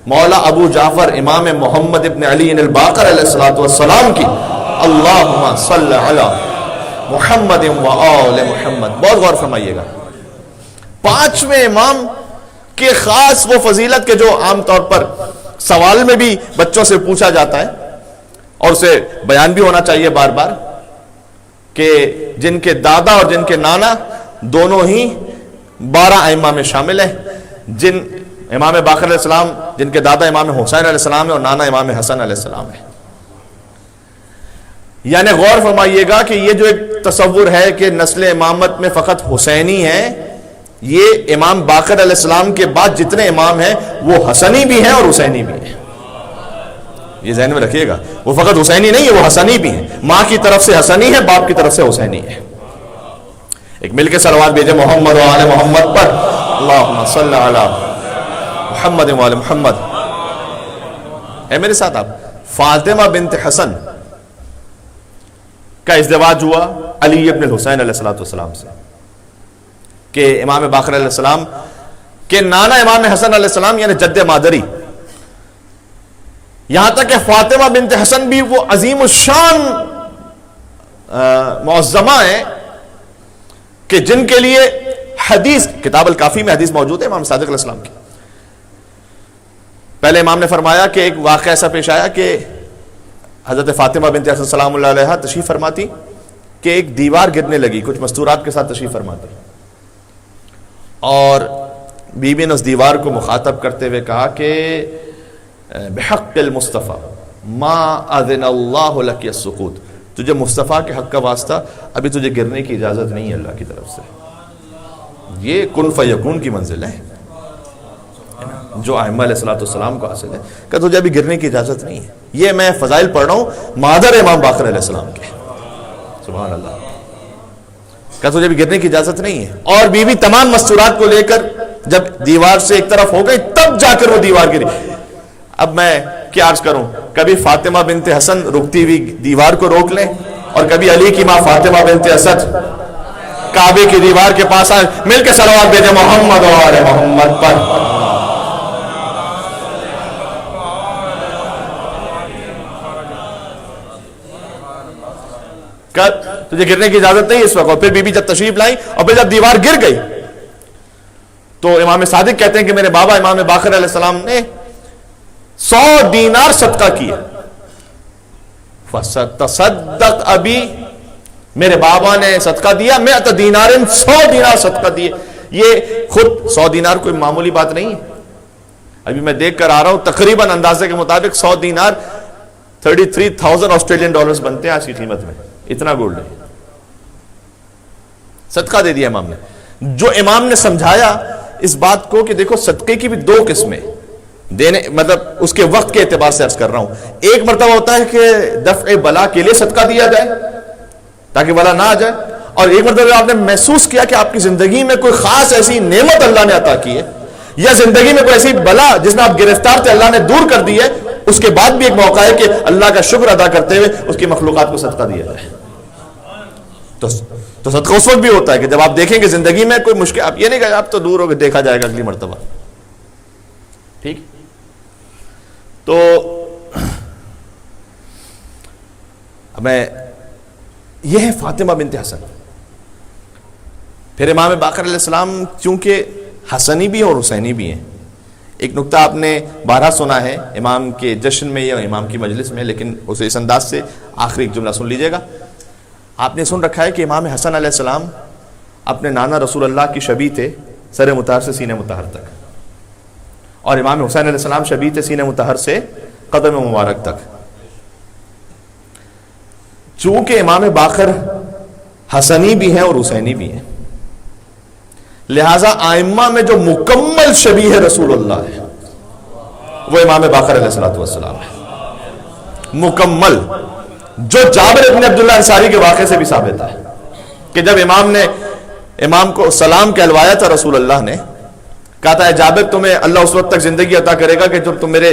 مولا ابو جعفر امام محمد ابن علی الباقر علیہ السلام کی اللہم صلی علی محمد و آل محمد. بہت غور فرمائیے گا. پانچویں امام کے خاص وہ فضیلت کے جو عام طور پر سوال میں بھی بچوں سے پوچھا جاتا ہے اور اسے بیان بھی ہونا چاہیے بار بار، کہ جن کے دادا اور جن کے نانا دونوں ہی 12 ائمہ میں شامل ہیں. جن امام باقر علیہ السلام جن کے دادا امام حسین علیہ السلام ہے اور نانا امام حسن علیہ السلام ہے. یعنی غور فرمائیے گا کہ یہ جو ایک تصور ہے کہ نسل امامت میں فقط حسینی ہے، یہ امام باقر علیہ السلام کے بعد جتنے امام ہیں وہ حسنی بھی ہیں اور حسینی بھی ہیں. یہ ذہن میں رکھیے گا، وہ فقط حسینی نہیں ہے، وہ حسنی بھی ہیں. ماں کی طرف سے حسنی ہے، باپ کی طرف سے حسینی ہے. ایک مل کے صلوات بھیجے محمد و آل محمد پر. اللہم صلی علی محمد و آل محمد. ہے میرے ساتھ آپ. فاطمہ بنت حسن کا ازدواج ہوا علی ابن الحسین علیہ السلام سے، کہ امام باقر علیہ السلام کے نانا امام حسن علیہ السلام یعنی جد مادری. یہاں تک کہ فاطمہ بنت حسن بھی وہ عظیم الشان معظمہ ہیں کہ جن کے لیے حدیث کتاب الکافی میں حدیث موجود ہے امام صادق علیہ السلام کی. پہلے امام نے فرمایا کہ ایک واقعہ ایسا پیش آیا کہ حضرت فاطمہ بنت حسن سلام اللہ علیہ تشریف فرماتی کہ ایک دیوار گرنے لگی، کچھ مستورات کے ساتھ تشریف فرماتی، اور بی بی نے اس دیوار کو مخاطب کرتے ہوئے کہا کہ بحق المصطفیٰ ما اذن اللہ لک السقوط، تجھے مصطفیٰ کے حق کا واسطہ ابھی تجھے گرنے کی اجازت نہیں ہے اللہ کی طرف سے. یہ کن فیکون کی منزل ہے جو ائمہ علیہ السلام کو حاصل ہے کہ تجھے ابھی گرنے کی اجازت نہیں ہے. یہ میں فضائل پڑھ رہا ہوں مادر امام باقر علیہ السلام کے. سبحان اللہ. کہ تجھے ابھی گرنے کی اجازت نہیں ہے. اور بی بی تمام مستورات کو لے کر جب دیوار سے ایک طرف ہو گئی تب جا کر وہ دیوار گری. اب میں کیا عرض کروں، کبھی فاطمہ بنت حسن رکتی ہوئی دیوار کو روک لیں اور کبھی علی کی ماں فاطمہ بنت اسد کعبے کی دیوار کے پاس آئے. مل کے صلوات بھیجیں محمد و آل محمد پر. تجھے گرنے کی اجازت نہیں اس وقت. اور پھر بی بی جب تشریف لائی اور پھر جب دیوار گر گئی تو امام صادق کہتے ہیں کہ میرے بابا امام باقر علیہ السلام نے 100 دینار صدقہ کیا. فَسَتَصَدَّقْ ابھی، میرے بابا نے صدقہ دیا 100 دینار 100 دینار صدقہ دیے. یہ خود 100 دینار کوئی معمولی بات نہیں ہے. ابھی میں دیکھ کر آ رہا ہوں تقریباً اندازے کے مطابق 100 دینار 33,000 آسٹریلین ڈالرز بنتے ہیں آج کی قیمت میں. اتنا گولڈ ہے. صدقہ دے دیا امام نے. جو امام نے سمجھایا اس بات کو کہ دیکھو صدقے کی بھی 2 قسمیں دینے، مطلب اس کے وقت کے اعتبار سے عرض کر رہا ہوں. ایک مرتبہ ہوتا ہے کہ دفع بلا کے لیے صدقہ دیا جائے تاکہ بلا نہ آ جائے، اور ایک مرتبہ آپ نے محسوس کیا کہ آپ کی زندگی میں کوئی خاص ایسی نعمت اللہ نے عطا کی ہے، یا زندگی میں کوئی ایسی بلا جس میں آپ گرفتار تھے اللہ نے دور کر دی ہے، اس کے بعد بھی ایک موقع ہے کہ اللہ کا شکر ادا کرتے ہوئے اس کی مخلوقات کو صدقہ دیا جائے. تو صدقہ اس وقت بھی ہوتا ہے کہ جب آپ دیکھیں کہ زندگی میں کوئی مشکل، آپ یہ نہیں کہ آپ تو دور ہو کے دیکھا جائے گا اگلی مرتبہ. ٹھیک. تو میں یہ ہے فاطمہ بنت حسن. پھر امام باقر علیہ السلام چونکہ حسنی بھی ہیں اور حسینی بھی ہیں. ایک نکتہ آپ نے بارہا سنا ہے امام کے جشن میں یا امام کی مجلس میں، لیکن اسے اس انداز سے آخری ایک جملہ سن لیجئے گا. آپ نے سن رکھا ہے کہ امام حسن علیہ السلام اپنے نانا رسول اللہ کی شبیہ تھے سر مطہر سے سینہ مطہر تک، اور امام حسین علیہ السلام شبیہ تھے سینہ مطہر سے قدم مبارک تک. چونکہ امام باقر حسنی بھی ہیں اور حسینی بھی ہیں، لہذا ائمہ میں جو مکمل شبیہ رسول اللہ ہے وہ امام باقر علیہ السلام ہے. مکمل، جو جابر ابن عبداللہ انصاری کے واقعے سے بھی ثابت ہے کہ جب امام نے امام کو سلام کہلوایا تھا رسول اللہ نے کہا تھا اے جابر تمہیں اللہ اس وقت تک زندگی عطا کرے گا کہ جب تم میرے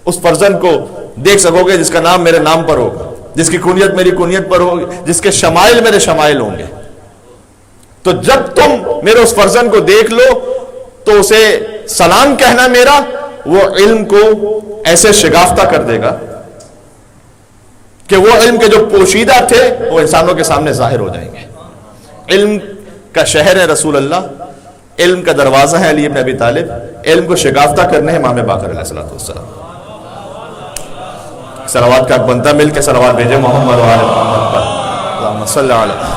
اس فرزند کو دیکھ سکو گے جس کا نام میرے نام پر ہوگا، جس کی کنیت میری کنیت پر ہوگی، جس کے شمائل میرے شمائل ہوں گے. تو جب تم میرے اس فرزند کو دیکھ لو تو اسے سلام کہنا میرا، وہ علم کو ایسے شگافتہ کر دے گا کہ وہ علم کے جو پوشیدہ تھے وہ انسانوں کے سامنے ظاہر ہو جائیں گے. علم کا شہر ہے رسول اللہ, علم کا دروازہ ہے علی ابن ابی طالب, علم کو شگافتہ کرنے ہیں امام باقر علیہ السلام. صلوات کا ایک بندہ مل کے صلوات بھیجے محمد و آل محمد پر, اللہم صلی علیہ.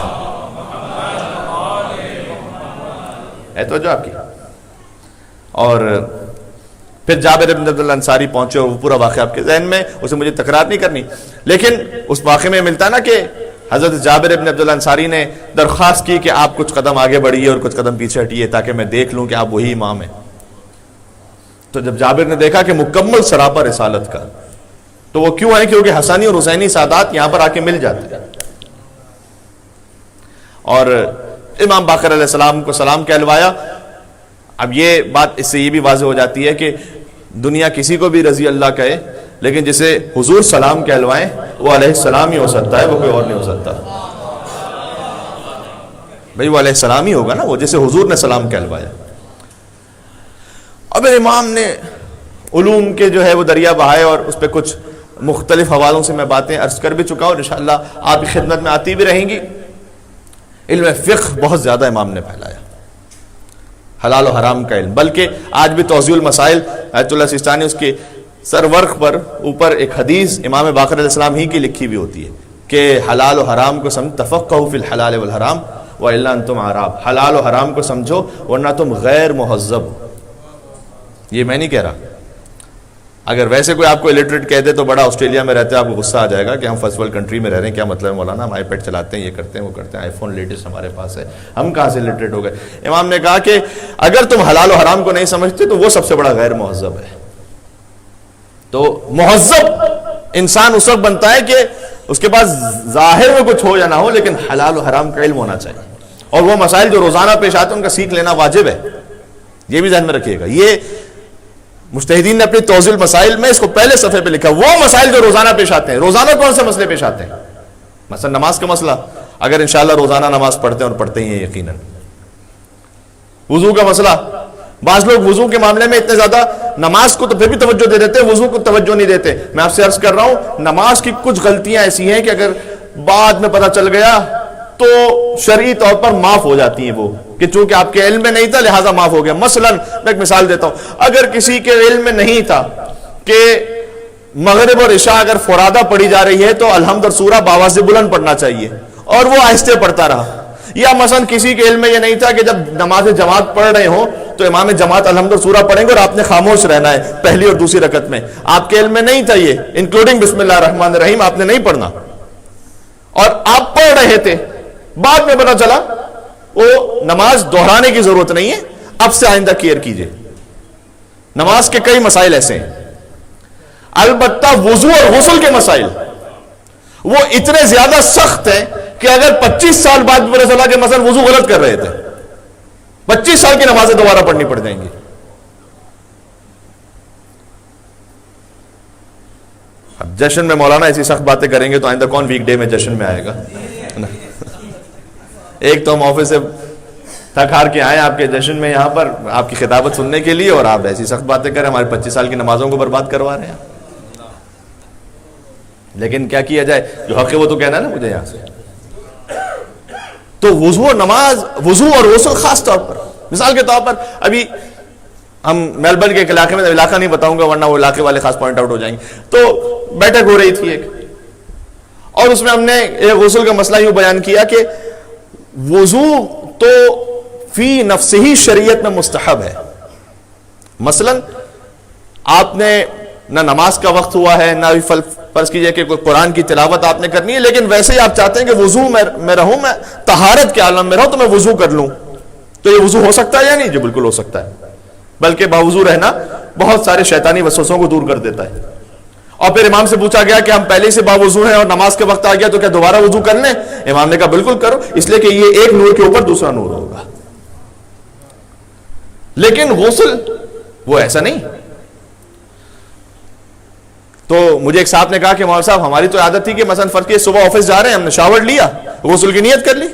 ہے توجہ آپ کی. اور پھر جابر ابن عبداللہ انصاری پہنچے اور وہ پورا واقعہ آپ کے ذہن میں, اسے مجھے تکرار نہیں کرنی, لیکن اس واقعے میں ملتا نا کہ حضرت جابر ابن عبداللہ انصاری نے درخواست کی کہ آپ کچھ قدم آگے بڑھیے اور کچھ قدم پیچھے ہٹیے تاکہ میں دیکھ لوں کہ آپ وہی امام ہیں. تو جب جابر نے دیکھا کہ مکمل سراپا رسالت کا, تو وہ کیوں آئے؟ کیونکہ حسانی اور حسینی سادات یہاں پر آ کے مل جاتے ہیں. اور امام باقر علیہ السلام کو سلام کہلوایا. اب یہ بات اس سے یہ بھی واضح ہو جاتی ہے کہ دنیا کسی کو بھی رضی اللہ کہے, لیکن جسے حضور سلام کہلوائیں وہ علیہ السلام ہی ہو سکتا ہے, وہ کوئی اور نہیں ہو سکتا. بھئی وہ علیہ السلام ہی ہوگا نا, وہ جسے حضور نے سلام کہلوایا. اب امام نے علوم کے جو ہے وہ دریا بہائے, اور اس پہ کچھ مختلف حوالوں سے میں باتیں عرض کر بھی چکا ہوں, انشاءاللہ آپ کی خدمت میں آتی بھی رہیں گی. علم فقہ بہت زیادہ امام نے پھیلایا, حلال و حرام کا علم. بلکہ آج بھی توضیح المسائل آیت اللہ سیستانی اس کے سرورق پر اوپر ایک حدیث امام باقر علیہ السلام ہی کی لکھی بھی ہوتی ہے کہ حلال و حرام کو سمجھ, تفقہوا فی الحلال والحرام والا انتم اعراب. حلال و حرام کو سمجھو ورنہ تم غیر مہذب ہو. یہ میں نہیں کہہ رہا. اگر ویسے کوئی آپ کو الٹریٹ کہہ دے تو بڑا آسٹریلیا میں رہتے ہیں, آپ کو غصہ آ جائے گا کہ ہم فرسٹ ورلڈ کنٹری میں رہ رہے ہیں, کیا مطلب ہے مولانا, ہم آئی پیڈ چلاتے ہیں, یہ کرتے ہیں, وہ کرتے ہیں, آئی فون لیٹسٹ ہمارے پاس ہے, ہم کہاں سے الٹریٹ ہو گئے. امام نے کہا کہ اگر تم حلال و حرام کو نہیں سمجھتے تو وہ سب سے بڑا غیر مہذب ہے. تو مہذب انسان اس وقت بنتا ہے کہ اس کے پاس ظاہر میں کچھ ہو یا نہ ہو, لیکن حلال و حرام کا علم ہونا چاہیے. اور وہ مسائل جو روزانہ پیش آتے ہیں ان کا سیکھ لینا واجب ہے. یہ بھی ذہن میں رکھیے گا. یہ مجتہدین نے اپنی توضیح المسائل میں اس کو پہلے صفحے پہ لکھا, وہ مسائل جو روزانہ پیش آتے ہیں. روزانہ کون سے مسئلے پیش آتے ہیں؟ مثلا نماز کا مسئلہ, اگر انشاءاللہ روزانہ نماز پڑھتے ہیں اور پڑھتے ہی ہیں یقیناً. وضو کا مسئلہ, بعض لوگ وضو کے معاملے میں اتنے زیادہ نماز کو تو پھر بھی توجہ دے دیتے, وضو کو توجہ نہیں دیتے. میں آپ سے عرض کر رہا ہوں, نماز کی کچھ غلطیاں ایسی ہیں کہ اگر بعد میں پتہ چل گیا تو شرعی طور پر معاف ہو جاتی ہیں, وہ کہ چونکہ آپ کے علم میں نہیں تھا لہٰذا معاف ہو گیا. مثلا میں ایک مثال دیتا ہوں, اگر کسی کے علم میں نہیں تھا کہ مغرب اور عشاء اگر فرادہ پڑھی جا رہی ہے تو الحمد اور سورہ باواز بلند پڑھنا چاہیے, اور وہ آہستہ پڑھتا رہا. یا مثلا کسی کے علم میں یہ نہیں تھا کہ جب نماز جماعت پڑھ رہے ہوں تو امام جماعت الحمد اور سورہ پڑھیں گے اور آپ نے خاموش رہنا ہے پہلی اور دوسری رکعت میں. آپ کے علم میں نہیں تھا یہ, انکلوڈنگ بسم اللہ الرحمن الرحیم آپ نے نہیں پڑھنا, اور آپ پڑھ رہے تھے, بعد میں پتا چلا وہ نماز دہرانے کی ضرورت نہیں ہے, اب سے آئندہ کیئر کیجئے. نماز کے کئی مسائل ایسے ہیں. البتہ وضو اور غسل کے مسائل وہ اتنے زیادہ سخت ہیں کہ اگر 25 سال بعد پتہ چلا کہ مثلا وضو غلط کر رہے تھے, 25 سال کی نمازیں دوبارہ پڑھنی پڑ جائیں گی. اب جشن میں مولانا ایسی سخت باتیں کریں گے تو آئندہ کون ویک ڈے میں جشن میں آئے گا؟ ایک تو ہم آفس سے تھک ہار کے آئے آپ کے جشن میں یہاں پر آپ کی خطابت سننے کے لیے, اور آپ ایسی سخت باتیں کریں, ہمارے 25 سال کی نمازوں کو برباد کروا رہے ہیں. لیکن کیا کیا جائے, جو حق ہے وہ تو کہنا ہے نا مجھے یہاں سے. تو وضو اور نماز, وضو اور غسل خاص طور پر, مثال کے طور پر ابھی ہم میلبرن کے ایک علاقے میں, علاقہ نہیں بتاؤں گا ورنہ وہ علاقے والے خاص پوائنٹ آؤٹ ہو جائیں گے, تو بیٹھک ہو رہی تھی ایک, اور اس میں ہم نے ایک غسل کا مسئلہ یوں بیان کیا کہ وضو تو فی نفس ہی شریعت میں مستحب ہے. مثلا آپ نے نہ نماز کا وقت ہوا ہے, نہ فرض کیجئے کہ کوئی قرآن کی تلاوت آپ نے کرنی ہے, لیکن ویسے ہی آپ چاہتے ہیں کہ وضو میں رہوں, میں طہارت کے عالم میں رہوں, تو میں وضو کر لوں. تو یہ وضو ہو سکتا ہے یا نہیں؟ جی بالکل ہو سکتا ہے. بلکہ باوضو رہنا بہت سارے شیطانی وسوسوں کو دور کر دیتا ہے. اور پھر امام سے پوچھا گیا کہ ہم پہلے سے باوضو ہیں اور نماز کے وقت آ گیا تو کیا دوبارہ وضو کر لیں؟ امام نے کہا بالکل کرو, اس لیے کہ یہ ایک نور کے اوپر دوسرا نور ہوگا. لیکن غسل وہ ایسا نہیں. تو مجھے ایک صاحب نے کہا کہ مولانا صاحب ہماری تو عادت تھی کہ مثلا فرض کیے صبح آفس جا رہے ہیں, ہم نے شاور لیا, غسل کی نیت کر لی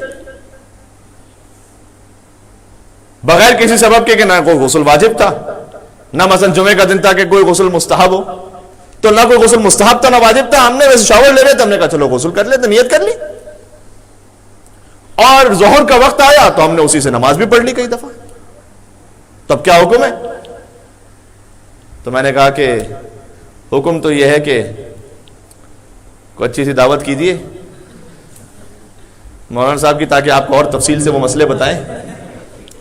بغیر کسی سبب کے, کہ نہ کوئی غسل واجب تھا, نہ مثلا جمعے کا دن تھا کہ کوئی غسل مستحب ہو، تو نہ کوئی غسل مستحب تھا نہ واجب تھا، ہم نے ویسے شاور لے رہے تھے، ہم نے کہا چلو غسل کر لیتے، نیت کر لی، اور ظہر کا وقت آیا تو ہم نے اسی سے نماز بھی پڑھ لی کئی دفعہ، تب کیا حکم ہے؟ تو میں نے کہا کہ حکم تو یہ ہے کہ کوئی اچھی سی دعوت کیجیے مولانا صاحب کی، تاکہ آپ کو اور تفصیل سے وہ مسئلے بتائیں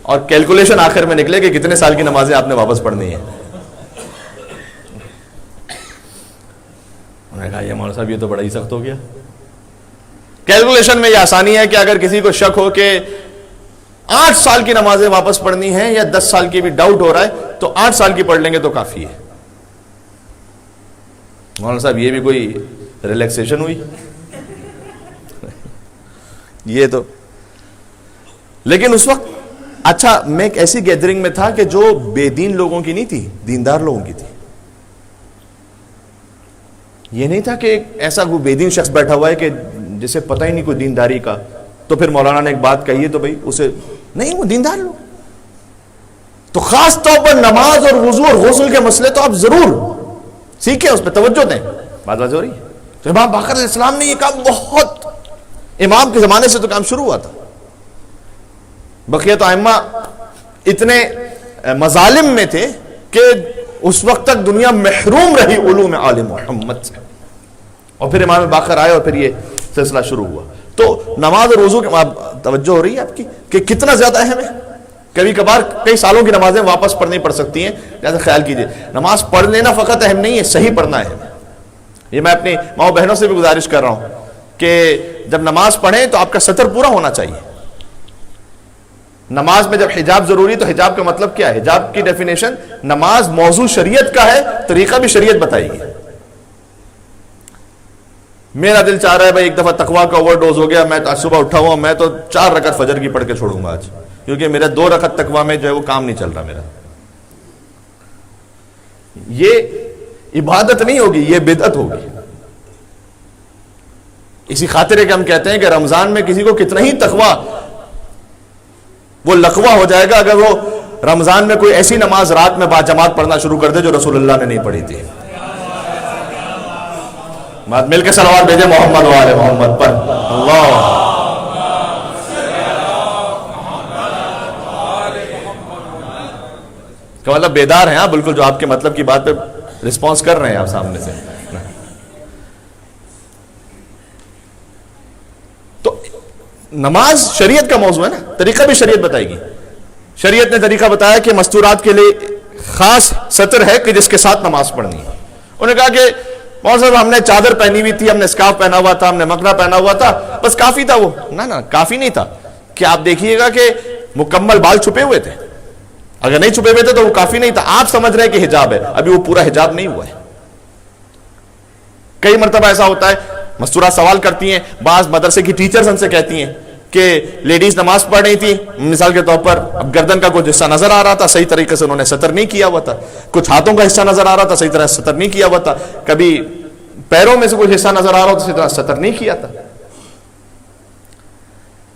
اور کیلکولیشن آخر میں نکلے کہ کتنے سال کی نمازیں آپ نے واپس پڑھنی ہیں۔ میں نے کہا یہ مولانا صاحب یہ تو بڑا ہی سخت ہو گیا۔ کیلکولیشن میں یہ آسانی ہے کہ اگر کسی کو شک ہو کہ 8 سال کی نمازیں واپس پڑھنی ہیں یا 10 سال کی بھی ڈاؤٹ ہو رہا ہے تو 8 سال کی پڑھ لیں گے تو کافی ہے۔ مولانا صاحب یہ بھی کوئی ریلیکسیشن ہوئی؟ یہ تو، لیکن اس وقت اچھا میں ایک ایسی گیدرنگ میں تھا کہ جو بے دین لوگوں کی نہیں تھی، دیندار لوگوں کی تھی۔ یہ نہیں تھا کہ ایک ایسا کوئی بے دین شخص بیٹھا ہوا ہے کہ جسے پتہ ہی نہیں کوئی دینداری کا، تو پھر مولانا نے ایک بات کہی ہے تو بھائی اسے نہیں، وہ دیندار لوگ۔ تو خاص طور پر نماز اور وضو اور غسل کے مسئلے تو آپ ضرور سیکھیں، اس پہ توجہ دیں۔ بات واضح ہو رہی ہے؟ تو امام باقر علیہ السلام نے یہ کام بہت، امام کے زمانے سے تو کام شروع ہوا تھا۔ بقیہ ائمہ اتنے مظالم میں تھے کہ اس وقت تک دنیا محروم رہی علوم آل محمد سے، اور پھر امام باقر آئے اور پھر یہ سلسلہ شروع ہوا۔ تو نماز اور وضو کے توجہ ہو رہی ہے آپ کی کہ کتنا زیادہ اہم ہے۔ کبھی کبھار کئی سالوں کی نمازیں واپس پڑھنی پڑ سکتی ہیں، لہذا خیال کیجئے نماز پڑھ لینا فقط اہم نہیں ہے، صحیح پڑھنا اہم ہے۔ یہ میں اپنی ماؤں بہنوں سے بھی گزارش کر رہا ہوں کہ جب نماز پڑھیں تو آپ کا سطر پورا ہونا چاہیے۔ نماز میں جب حجاب ضروری تو حجاب کا مطلب کیا ہے؟ حجاب کی ڈیفینیشن، نماز موضوع شریعت کا ہے، طریقہ بھی شریعت بتائے گی۔ میرا دل چاہ رہا ہے بھائی ایک دفعہ تقویٰ کا اوور ڈوز ہو گیا، میں تو صبح اٹھا ہوا ہوں، میں تو 4 رکعت فجر کی پڑھ کے چھوڑوں گا آج، کیونکہ میرا 2 رکعت تقویٰ میں جو ہے وہ کام نہیں چل رہا میرا۔ یہ عبادت نہیں ہوگی، یہ بدعت ہوگی۔ اسی خاطر ہے کہ ہم کہتے ہیں کہ رمضان میں کسی کو کتنا ہی تقویٰ وہ لقوہ ہو جائے گا اگر وہ رمضان میں کوئی ایسی نماز رات میں باجماعت پڑھنا شروع کر دے جو رسول اللہ نے نہیں پڑھی تھی۔ بات مل کے صلوات بھیجے محمد و آل محمد پر۔ اللہ کا مطلب بیدار ہیں، ہاں بالکل، جو آپ کے مطلب کی بات پہ رسپانس کر رہے ہیں آپ سامنے سے۔ تو نماز شریعت کا موضوع ہے نا، طریقہ بھی شریعت بتائے گی۔ شریعت نے طریقہ بتایا کہ مستورات کے لیے خاص سطر ہے کہ جس کے ساتھ نماز پڑھنی ہے۔ انہوں نے کہا کہ مولانا صاحب ہم نے چادر پہنی ہوئی تھی، ہم نے اسکارف پہنا ہوا تھا، ہم نے مکنا پہنا ہوا تھا، بس کافی تھا وہ۔ نہ کافی نہیں تھا، کہ آپ دیکھیے گا کہ مکمل بال چھپے ہوئے تھے، اگر نہیں چھپے ہوئے تھے تو وہ کافی نہیں تھا۔ آپ سمجھ رہے ہیں کہ حجاب ہے، ابھی وہ پورا حجاب نہیں ہوا ہے۔ کئی مرتبہ ایسا ہوتا ہے مستورات سوال کرتی ہیں، بعض مدرسے کی ٹیچرز ان سے کہتی ہیں کہ لیڈیز نماز پڑھ رہی تھی، مثال کے طور پر اب گردن کا کچھ حصہ نظر آ رہا تھا، صحیح طریقے سے انہوں نے سطر نہیں کیا ہوا تھا، کچھ ہاتھوں کا حصہ نظر آ رہا تھا، صحیح طرح سطر نہیں کیا ہوا تھا، کبھی پیروں میں سے کچھ حصہ نظر آ رہا تھا، صحیح طرح سطر نہیں کیا تھا۔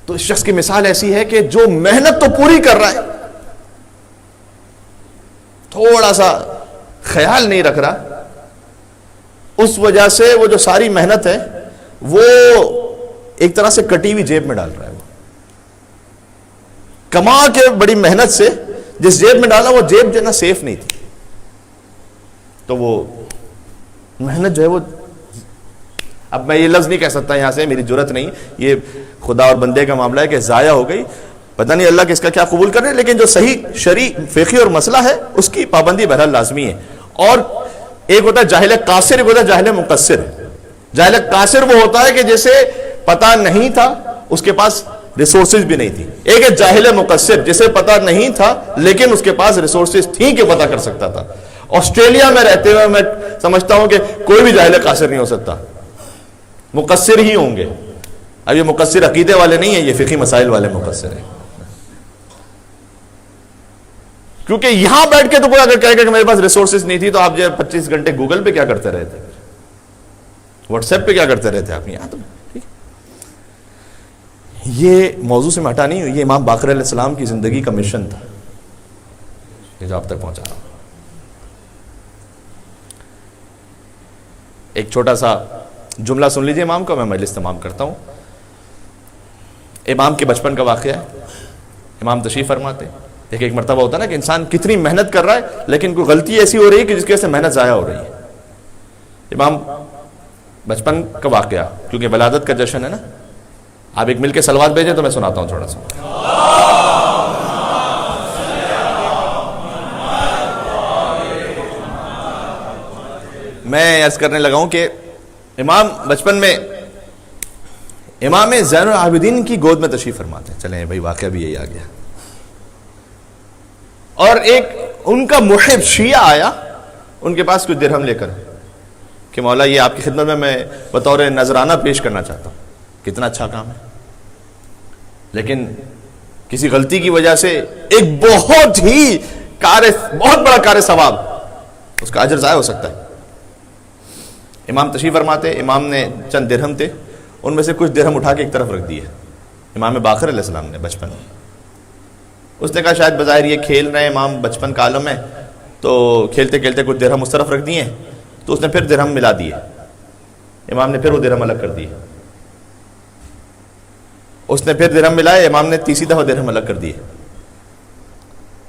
تو اس شخص کی مثال ایسی ہے کہ جو محنت تو پوری کر رہا ہے، تھوڑا سا خیال نہیں رکھ رہا، اس وجہ سے وہ جو ساری محنت ہے وہ ایک طرح سے کٹی ہوئی جیب میں ڈال رہا ہے۔ وہ کما کے بڑی محنت سے جس جیب میں ڈالا وہ جیب جو ہے نا سیف نہیں تھی، تو وہ محنت جو ہے وہ، اب میں یہ لفظ نہیں کہہ سکتا یہاں سے، میری جرت نہیں، یہ خدا اور بندے کا معاملہ ہے کہ ضائع ہو گئی، پتہ نہیں اللہ کس کا کیا قبول کر رہے، لیکن جو صحیح شرعی فقہی اور مسئلہ ہے اس کی پابندی بہرحال لازمی ہے۔ اور ایک ہوتا ہے جاہل قاصر، ایک ہوتا ہے جاہل مقصر۔ جاہل قاصر وہ ہوتا ہے کہ جسے پتہ نہیں تھا، اس کے پاس ریسورسز بھی نہیں تھی۔ ایک ہے جاہل مقصر، جسے پتہ نہیں تھا لیکن اس کے پاس ریسورسز تھیں کہ پتہ کر سکتا تھا۔ آسٹریلیا میں رہتے ہوئے میں سمجھتا ہوں کہ کوئی بھی جاہل قاصر نہیں ہو سکتا، مقصر ہی ہوں گے۔ اب یہ مقصر عقیدے والے نہیں ہیں، یہ فقہی مسائل والے مقصر ہیں، کیونکہ یہاں بیٹھ کے تو کوئی اگر کہے گا کہ میرے پاس ریسورسز نہیں تھی تو آپ جو 25 گھنٹے گوگل پہ کیا کرتے رہتے، واٹس ایپ پہ کیا کرتے رہتے آپ یہاں تو ٹھیک۔ یہ موضوع سے میں ہٹا نہیں ہوں، یہ امام باقر علیہ السلام کی زندگی کا مشن تھا، یہ جو آپ تک پہنچا رہا ہوں۔ ایک چھوٹا سا جملہ سن لیجئے امام کا، میں مجلس تمام کرتا ہوں۔ امام کے بچپن کا واقعہ ہے۔ امام تشریف فرماتے، ایک مرتبہ ہوتا ہے نا کہ انسان کتنی محنت کر رہا ہے لیکن کوئی غلطی ایسی ہو رہی ہے کہ جس کی وجہ سے محنت ضائع ہو رہی ہے۔ امام بچپن کا واقعہ، کیونکہ ولادت کا جشن ہے نا، آپ ایک مل کے صلوات بھیجیں تو میں سناتا ہوں تھوڑا سا۔ میں عرض کرنے لگا ہوں کہ امام بچپن میں امام زین العابدین کی گود میں تشریف فرماتے ہیں۔ چلیں بھائی واقعہ بھی یہی آ گیا۔ اور ایک ان کا محب شیعہ آیا ان کے پاس کچھ درہم لے کر کہ مولا یہ آپ کی خدمت میں بطور نذرانہ پیش کرنا چاہتا ہوں۔ کتنا اچھا کام ہے، لیکن کسی غلطی کی وجہ سے ایک بہت بڑا کار ثواب، اس کا اجر ضائع ہو سکتا ہے۔ امام تشریف فرماتے، امام نے چند درہم تھے، ان میں سے کچھ درہم اٹھا کے ایک طرف رکھ دیے امام باقر علیہ السلام نے بچپن میں۔ اس نے کہا شاید بظاہر یہ کھیل رہے ہیں، امام بچپن کا عالم ہے، تو کھیلتے کھیلتے کچھ درہم اس طرف رکھ دیے، تو اس نے پھر درہم ملا دیے۔ امام نے پھر وہ درہم الگ کر دیے، اس نے پھر درہم ملائے، امام نے تیسری دفعہ درہم الگ کر دیے۔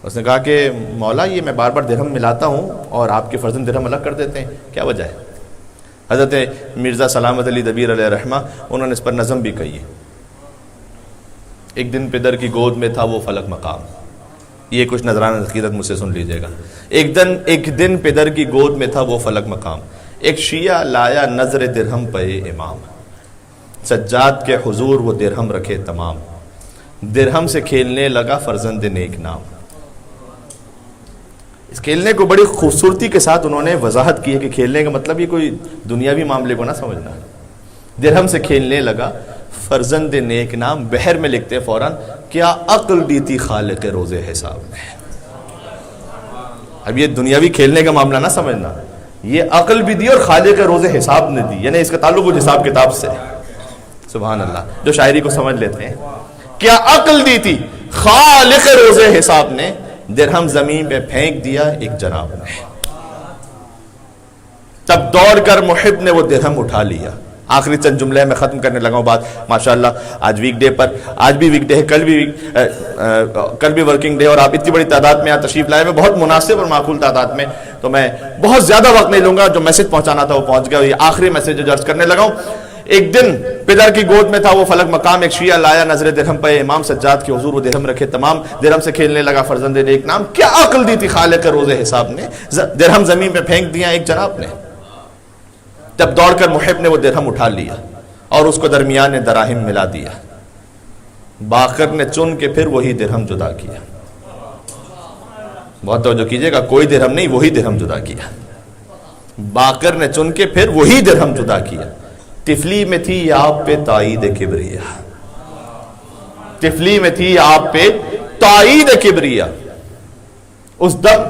اس نے کہا کہ مولا یہ میں بار بار درہم ملاتا ہوں اور آپ کے فرزند درہم الگ کر دیتے ہیں، کیا وجہ ہے؟ حضرت مرزا سلامت علی دبیر علیہ رحمہ انہوں نے اس پر نظم بھی کہی ہے۔ ایک دن پدر کی گود میں تھا وہ فلک مقام، یہ کچھ نذرانہ عقیدت مجھ سے سن لیجئے گا۔ ایک دن پدر کی گود میں تھا وہ فلک مقام، ایک شیعہ لایا نظر درہم پہ امام، سجاد کے حضور وہ درہم رکھے تمام، درہم سے کھیلنے لگا فرزند نیک نام۔ اس کھیلنے کو بڑی خوبصورتی کے ساتھ انہوں نے وضاحت کی ہے کہ کھیلنے کا مطلب یہ کوئی دنیاوی معاملے کو نہ سمجھنا۔ درہم سے کھیلنے لگا فرزند نیک نام، بحر میں لکھتے فوراً کیا عقل دی تھی خالق روز حساب نے۔ اب یہ دنیاوی کھیلنے کا معاملہ نہ سمجھنا، یہ عقل بھی دی اور خالق روز حساب نے دی، یعنی اس کا تعلق وہ حساب کتاب سے۔ سبحان اللہ، جو شاعری کو سمجھ لیتے ہیں، کیا عقل دی تھی خالق روز حساب نے، درہم زمین پہ پھینک دیا ایک جناب نے، تب دوڑ کر محب نے وہ درہم اٹھا لیا۔ آخری چند جملے میں ختم کرنے لگا ہوں بات۔ ماشاءاللہ آج ویک ڈے پر، آج بھی ویک ڈے ہے، کل بھی ورکنگ ڈے، اور آپ اتنی بڑی تعداد میں یہاں تشریف لائے ہوئے، بہت مناسب اور معقول تعداد میں، تو میں بہت زیادہ وقت نہیں لوں گا، جو میسج پہنچانا تھا وہ پہنچ گیا۔ یہ آخری میسج جو عرض کرنے لگا ہوں، ایک دن پدر کی گود میں تھا وہ فلک مقام، ایک شیعہ لایا نظر درہم پہ امام، سجاد کے حضور وہ درہم رکھے تمام، درہم سے کھیلنے لگا فرزند نیک نام، کیا عقل دی تھی خالق روز حساب نے، درہم زمین پہ پھینک دیا ایک جناب نے، جب دوڑ کر محب نے وہ درہم اٹھا لیا اور اس کو درمیان دراہم ملا دیا، باقر نے چن کے پھر وہی درہم جدا کیا۔ بہت توجہ کیجئے گا، کوئی درہم نہیں، وہی درہم جدا کیا۔ باقر نے چن کے پھر وہی درہم جدا کیا۔ تفلی میں تھی آپ پہ تائید کبریا، تفلی میں تھی آپ پہ تائید کبریا، اس دم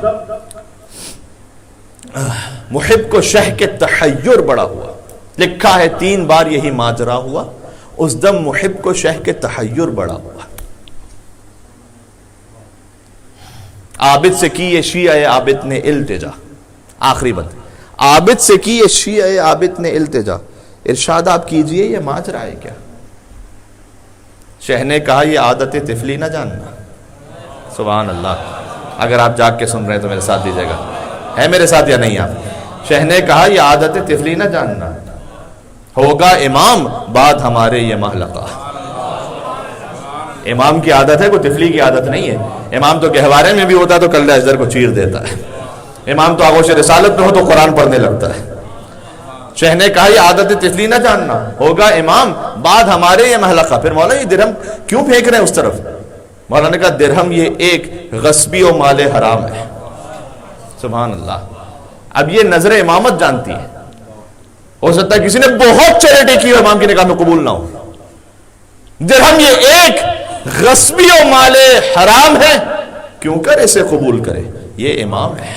محب کو شہ کے تحیر بڑا ہوا، لکھا ہے 3 بار یہی ماجرا ہوا، اس دم محب کو شہ کے تحیر بڑا ہوا۔ عابد سے کی یہ شیعہ عابد نے التجا، آخری بات، عابد سے کی یہ شیعہ عابد نے التجا، ارشاد آپ کیجئے یہ ماجرا ہے کیا؟ شہ نے کہا یہ عادت طفلی نہ جاننا۔ سبحان اللہ، اگر آپ جاگ کے سن رہے ہیں تو میرے ساتھ دیجئے گا، ہے میرے ساتھ یا نہیں آپ؟ شہ نے کہا یہ عادت طفلی نہ جاننا، ہوگا امام بعد ہمارے یہ محلقہ۔ امام کی عادت ہے، کوئی طفلی کی عادت نہیں ہے۔ امام تو گہوارے میں بھی ہوتا تو کلہ ازدر کو چیر دیتا ہے، امام تو آغوش رسالت میں ہو تو قرآن پڑھنے لگتا ہے۔ شہ نے کہا یہ عادت طفلی نہ جاننا، ہوگا امام بعد ہمارے یہ محلقہ۔ پھر مولا یہ درہم کیوں پھینک رہے ہیں اس طرف؟ مولا نے کہا درہم یہ ایک غصبی و مال حرام ہے۔ سبحان اللہ، اب یہ نظر امامت جانتی ہے، ہو سکتا ہے کسی نے بہت چیریٹی کی اور امام کی نگاہ میں قبول نہ ہو۔ درہم یہ ایک غصبی و مال حرام ہے، کیوں کر اسے قبول کرے، یہ امام ہے۔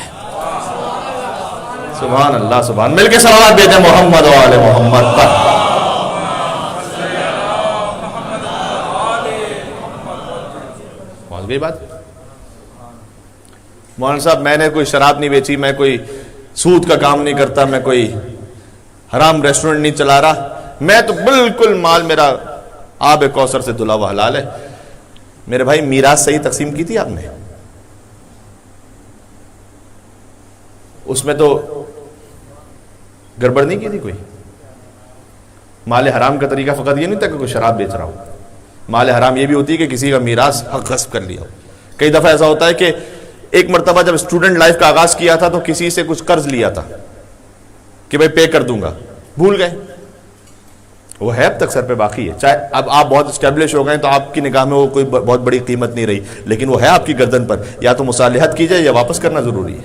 سبحان اللہ، سبحان، مل کے صلوات بھیجیں محمد و آل محمد پر۔ پہنچ گئی بات؟ مولانا صاحب میں نے کوئی شراب نہیں بیچی، میں کوئی سود کا کام نہیں کرتا، میں کوئی حرام ریسٹورنٹ نہیں چلا رہا، میں تو بالکل مال میرا آب کوثر سے دھلا ہوا حلال ہے. میرے بھائی میراث صحیح تقسیم کی تھی آپ نے؟ اس میں تو گڑبڑ نہیں کی تھی کوئی؟ مال حرام کا طریقہ فقط یہ نہیں تھا کہ کوئی شراب بیچ رہا ہو. مال حرام یہ بھی ہوتی ہے کہ کسی کا میراث حق غصب کر لیا ہو. کئی دفعہ ایسا ہوتا ہے کہ ایک مرتبہ جب اسٹوڈنٹ لائف کا آغاز کیا تھا تو کسی سے کچھ قرض لیا تھا کہ بھائی پے کر دوں گا، بھول گئے، وہ ہے اب تک سر پہ باقی ہے. چاہے اب آپ بہت اسٹیبلش ہو گئے تو آپ کی نگاہ میں وہ کوئی بہت بڑی قیمت نہیں رہی، لیکن وہ ہے آپ کی گردن پر. یا تو مصالحت کی جائے یا واپس کرنا ضروری ہے.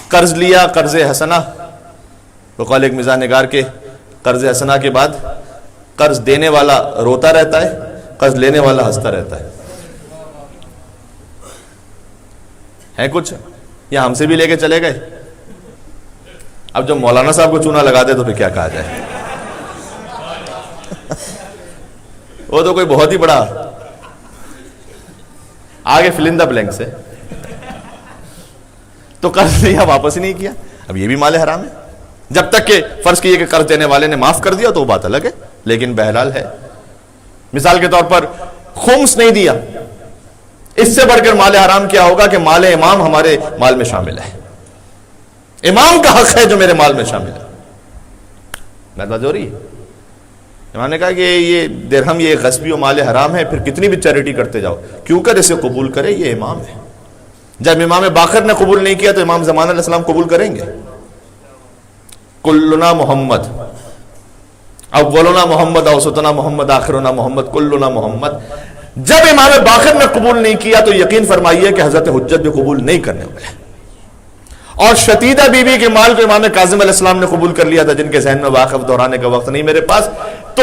قرض لیا، قرض حسنہ، تو قال ایک مزاح نگار کے قرض حسنہ کے بعد قرض دینے والا روتا رہتا ہے، قرض لینے والا ہنستا رہتا ہے کچھ یا ہم سے بھی لے کے چلے گئے. اب جب مولانا صاحب کو چونا لگا دے تو پھر کیا کہا جائے. وہ تو کوئی بہت ہی بڑا آگے فل ان دا بلینک سے. تو قرض لیا واپس ہی نہیں کیا، اب یہ بھی مال حرام ہے. جب تک کہ فرض کیے کہ قرض دینے والے نے معاف کر دیا تو وہ بات الگ ہے، لیکن بہرحال ہے. مثال کے طور پر خمس نہیں دیا، اس سے بڑھ کر مال حرام کیا ہوگا کہ مال امام ہمارے مال میں شامل ہے. امام کا حق ہے جو میرے مال میں شامل ہے. بات ہو رہی ہے. امام نے کہا کہ یہ درہم یہ غصبی و مال حرام ہے، پھر کتنی بھی چیریٹی کرتے جاؤ، کیوں کر اسے قبول کرے، یہ امام ہے. جب امام باقر نے قبول نہیں کیا تو امام زمان علیہ السلام قبول کریں گے؟ کلنا محمد، اولنا محمد، اوسطنا محمد، آخرنا محمد، کلنا محمد. جب امام باقر نے قبول نہیں کیا تو یقین فرمائیے کہ حضرت حجت بھی قبول نہیں کرنے والے. اور شتیدہ بی بی کے مال کو امام کاظم علیہ السلام نے قبول کر لیا تھا، جن کے ذہن میں واقف دہرانے کا وقت نہیں میرے پاس. تو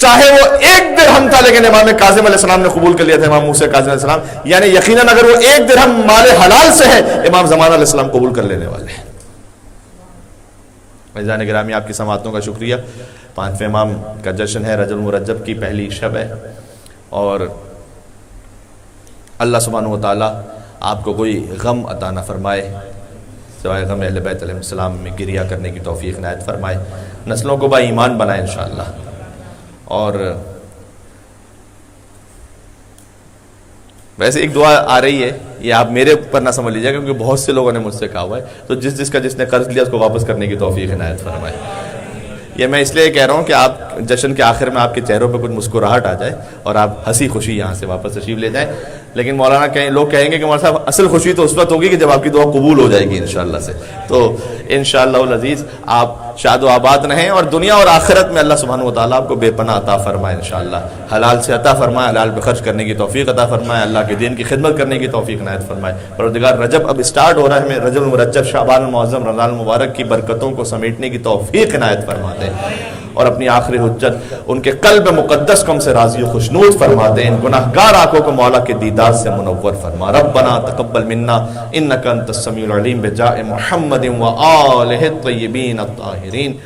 چاہے وہ ایک درہم تھا لیکن امام کاظم علیہ السلام نے قبول کر لیا تھا، امام موسیٰ کاظم علیہ السلام. یعنی یقیناً اگر وہ ایک درہم مال حلال سے ہے، امام زمان علیہ السلام قبول کر لینے والے ہیں. عزیزان گرامی، آپ کی سماعتوں کا شکریہ. 5ویں امام کا جشن ہے، رجب المرجب کی پہلی شب ہے، اور اللہ سبحانہ و تعالیٰ آپ کو کوئی غم عطا نہ فرمائے سوائے غم اہل بیت علیہ السلام میں گریہ کرنے کی توفیق عنایت فرمائے. نسلوں کو با ایمان بنائے انشاءاللہ. اور ویسے ایک دعا آ رہی ہے، یہ آپ میرے اوپر نہ سمجھ لیجیے کیونکہ بہت سے لوگوں نے مجھ سے کہا ہوا ہے، تو جس نے قرض لیا اس کو واپس کرنے کی توفیق عنایت فرمائے. یہ میں اس لیے کہہ رہا ہوں کہ آپ جشن کے آخر میں آپ کے چہروں پہ کچھ مسکراہٹ آ جائے اور آپ ہنسی خوشی یہاں سے واپس تشریف لے جائیں. لیکن مولانا لوگ کہیں گے کہ مولانا صاحب اصل خوشی تو اس وقت ہوگی کہ جب آپ کی دعا قبول ہو جائے گی انشاءاللہ سے. تو انشاءاللہ العزیز آپ شاد و آباد رہیں اور دنیا اور آخرت میں اللہ سبحانہ و تعالیٰ آپ کو بے پناہ عطا فرمائے انشاءاللہ. حلال سے عطا فرمائے، حلال پہ خرچ کرنے کی توفیق عطا فرمائے، اللہ کے دین کی خدمت کرنے کی توفیق عنایت فرمائے. پروردگار رجب اب اسٹارٹ ہو رہا ہے، ہمیں رجب المرجب، شعبان المعظم، رمضان المبارک کی برکتوں کو سمیٹنے کی توفیق عنایت فرما دیں، اور اپنی آخری حجت ان کے قلب مقدس کو ہم سے راضی و خوشنود فرما دیں. ان گناہگار آنکھوں کو مولا کے دیدار سے منور فرما. ربنا تقبل منا انک انت السمیع العلیم بجاہ محمد و آلہ الطیبین الطاہرین.